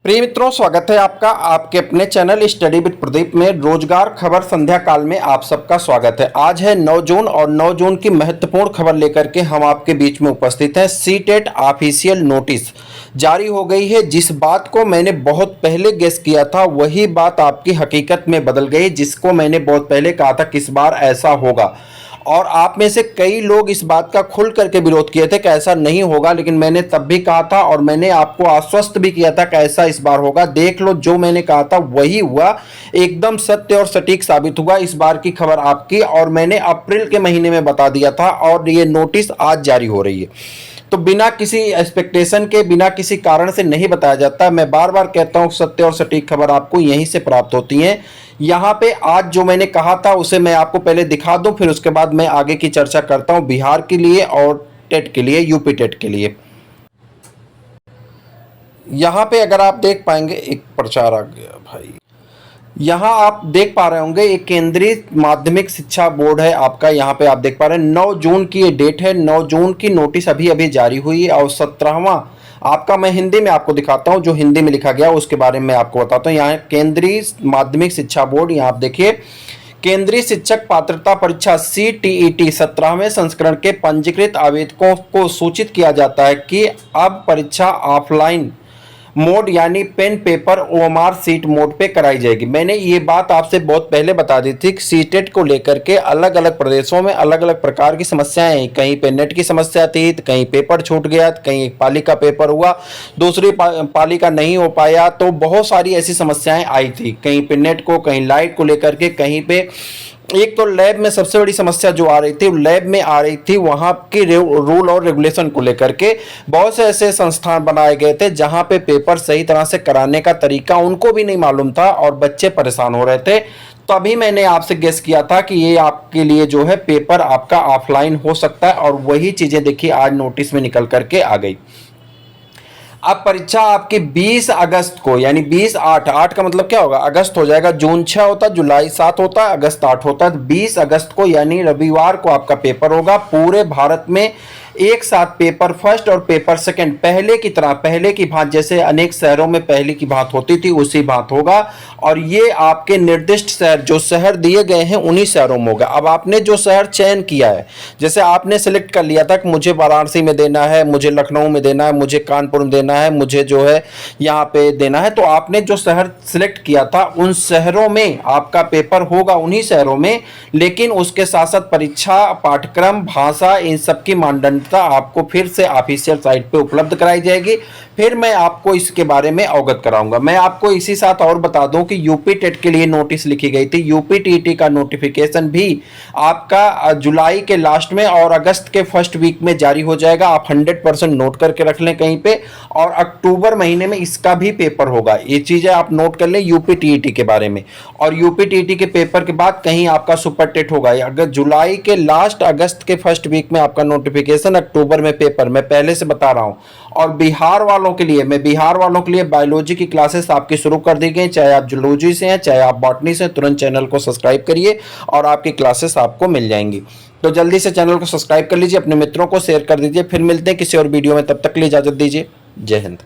प्रिय मित्रों, स्वागत है आपका आपके अपने चैनल स्टडी विद प्रदीप में। रोजगार खबर संध्या काल में आप सबका स्वागत है। आज है 9 जून और 9 जून की महत्वपूर्ण खबर लेकर के हम आपके बीच में उपस्थित हैं। सीटेट ऑफिशियल नोटिस जारी हो गई है। जिस बात को मैंने बहुत पहले गेस किया था वही बात आपकी हकीकत में बदल गई। जिसको मैंने बहुत पहले कहा था कि इस बार ऐसा होगा, और आप में से कई लोग इस बात का खुल करके विरोध किए थे कि ऐसा नहीं होगा, लेकिन मैंने तब भी कहा था और मैंने आपको आश्वस्त भी किया था कि ऐसा इस बार होगा। देख लो, जो मैंने कहा था वही हुआ, एकदम सत्य और सटीक साबित हुआ इस बार की खबर आपकी। और मैंने अप्रैल के महीने में बता दिया था और ये नोटिस आज जारी हो रही है। तो बिना किसी एक्सपेक्टेशन के, बिना किसी कारण से नहीं बताया जाता। मैं बार बार कहता हूं, सत्य और सटीक खबर आपको यहीं से प्राप्त होती है। यहाँ पे आज जो मैंने कहा था उसे मैं आपको पहले दिखा दूं, फिर उसके बाद मैं आगे की चर्चा करता हूं बिहार के लिए और टेट के लिए, यूपी टेट के लिए। यहाँ पे अगर आप देख पाएंगे, एक प्रचार आ गया भाई। यहाँ आप देख पा रहे होंगे, एक केंद्रीय माध्यमिक शिक्षा बोर्ड है आपका। यहाँ पे आप देख पा रहे हैं 9 जून की ये डेट है। 9 जून की नोटिस अभी अभी जारी हुई है। और 17वां आपका, मैं हिंदी में आपको दिखाता हूँ, जो हिंदी में लिखा गया उसके बारे में आपको बताता हूँ। यहाँ केंद्रीय माध्यमिक शिक्षा बोर्ड, यहाँ आप देखिए, केंद्रीय शिक्षक पात्रता परीक्षा CTET 17वें संस्करण के पंजीकृत आवेदकों को सूचित किया जाता है कि अब परीक्षा ऑफलाइन मोड यानी pen paper OMR sheet mode पे कराई जाएगी। मैंने ये बात आपसे बहुत पहले बता दी थी कि सीटेट को लेकर के अलग अलग प्रदेशों में अलग अलग प्रकार की समस्याएं हैं। कहीं पे नेट की समस्या थी, तो कहीं पेपर छूट गया, तो कहीं एक पाली का पेपर हुआ, दूसरी पाली का नहीं हो पाया। तो बहुत सारी ऐसी समस्याएं आई थी, कहीं पे नेट को, कहीं लाइट को लेकर के, कहीं पे एक तो लैब में सबसे बड़ी समस्या जो आ रही थी, लैब में आ रही थी वहाँ की रूल और रेगुलेशन को लेकर के। बहुत से ऐसे संस्थान बनाए गए थे जहाँ पे पेपर सही तरह से कराने का तरीका उनको भी नहीं मालूम था और बच्चे परेशान हो रहे थे। तभी मैंने आपसे गेस किया था कि ये आपके लिए जो है पेपर आपका ऑफलाइन हो सकता है, और वही चीज़ें देखिए आज नोटिस में निकल करके आ गई। अब परीक्षा आपकी 20 अगस्त को, यानी 20/8 का मतलब क्या होगा, अगस्त हो जाएगा। जून 6 होता है, जुलाई 7 होता है, अगस्त 8 होता है। 20 अगस्त को यानी रविवार को आपका पेपर होगा। पूरे भारत में एक साथ पेपर फर्स्ट और पेपर सेकंड पहले की तरह, पहले की भांति, जैसे अनेक शहरों में पहले की बात होती थी उसी बात होगा। और ये आपके निर्दिष्ट शहर, जो शहर दिए गए हैं उन्हीं शहरों में होगा। अब आपने जो शहर चयन किया है, जैसे आपने सेलेक्ट कर लिया था कि मुझे वाराणसी में देना है, मुझे लखनऊ में देना है, मुझे कानपुर में देना है, मुझे जो है यहाँ पे देना है, तो आपने जो शहर सिलेक्ट किया था उन शहरों में आपका पेपर होगा, उन्हीं शहरों में। लेकिन उसके साथ साथ परीक्षा, पाठ्यक्रम, भाषा, इन सब की मानदंड आपको फिर से ऑफिशियल साइट पे उपलब्ध कराई जाएगी। फिर मैं आपको इसके बारे में अवगत कराऊंगा। मैं आपको इसी साथ और बता दूं कि यूपी टेट के लिए नोटिस लिखी गई थी। यूपी टीटी का नोटिफिकेशन भी आपका जुलाई के लास्ट में और अगस्त के फर्स्ट वीक में जारी हो जाएगा। आप 100% नोट करके रख लें कहीं पे। और अक्टूबर महीने में इसका भी पेपर होगा। ये चीजें आप नोट कर लें यूपी टीटी के बारे में। और यूपी टीटी के पेपर के बाद कहीं आपका सुपर टेट होगा। अगर जुलाई के लास्ट, अगस्त के फर्स्ट वीक में आपका नोटिफिकेशन, अक्टूबर में पेपर, मैं पहले से बता रहा हूं। और बिहार वालों के लिए बायोलॉजी की क्लासेस आपकी शुरू कर दी गई। चाहे आप जूलॉजी से हैं, चाहे आप बॉटनी से, तुरंत चैनल को सब्सक्राइब करिए और आपकी क्लासेस आपको मिल जाएंगी। तो जल्दी से चैनल को सब्सक्राइब कर लीजिए, अपने मित्रों को शेयर कर दीजिए। फिर मिलते हैं किसी और वीडियो में, तब तक के लिए इजाजत दीजिए। जय हिंद।